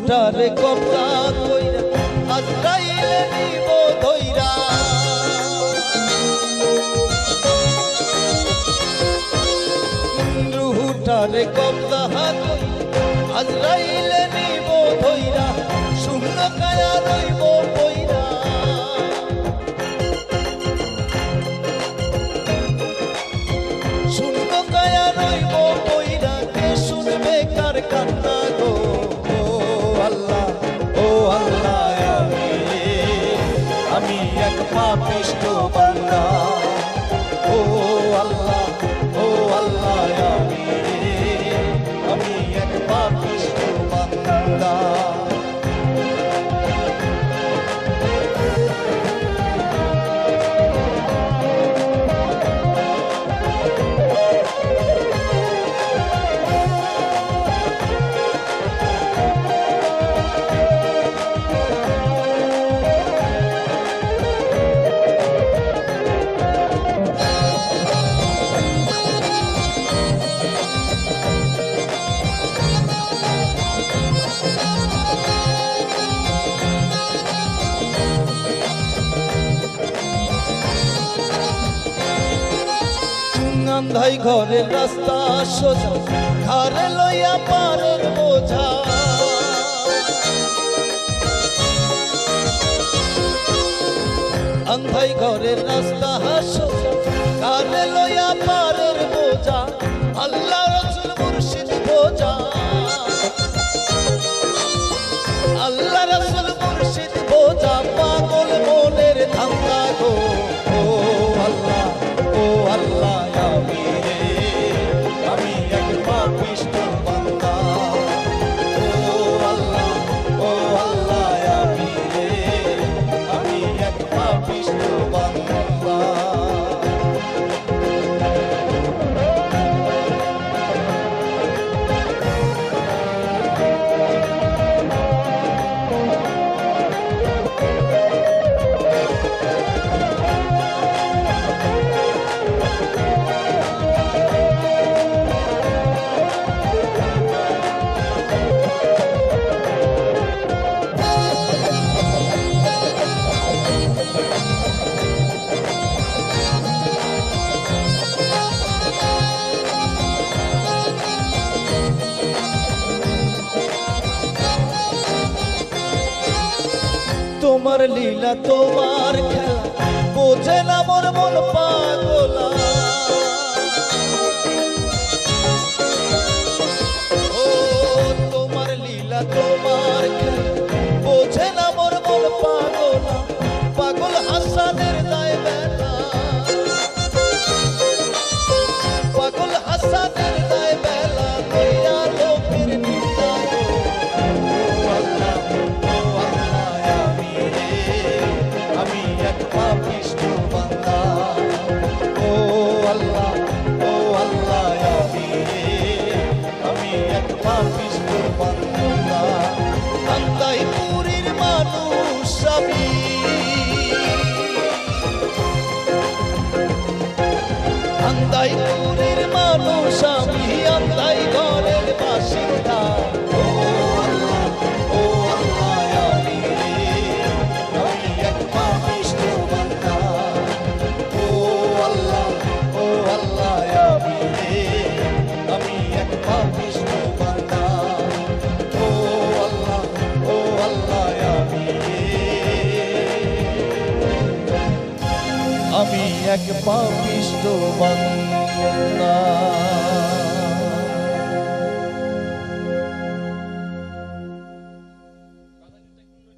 রুহুটারে কবজা কইরা আজরাইলে নিব ধইরা রুহুটারে কবজা কইরা আজরাইলে নিব ধইরা শূন্য কায়া রইব কইরা শূন্য কায়া রইব কইরা কে শুনবে কার কান্না গো আমি এক পাপিষ্ঠ বান্দা ও আল্লাহ আমি এক পাপিষ্ঠ বান্দা আন্ধাই ঘরের রাস্তা সোজা ঘরে লইয়া পারের বোঝা আন্ধাই ঘরের রাস্তা সোজা ঘরে লইয়া পারের বোঝা আল্লাহ রাসূল মুর্শিদ বোঝা আল্লাহ রাসূল মুর্শিদ বোঝা পাগল মনের ধান্দা গো ও আল্লাহ আমি এক পাপিষ্ঠ বান্দা ও আল্লাহ আমি এক পাপিষ্ঠ বান্দা তোমার লীলা তোমার খেলা বোঝে না মোর মন পাগলা ও তোমার লীলা তোমার খেলা বোঝে না মোর মন পাগলা পাগল হাসানের দায় বেলা পাগল হাসানের দায় বেলা কইরা লোকের নিন্দা আমি এক পাপিষ্ঠ বান্দা ও আল্লাহ আমি এক পাপিষ্ঠ বান্দা কান্দাই পুরীর মানুষ আমি কান্দাই পুরীর মানুষ আমি আন্দাই ঘরের বাসিন্দা আমি এক পাপিষ্ঠ বান্দা।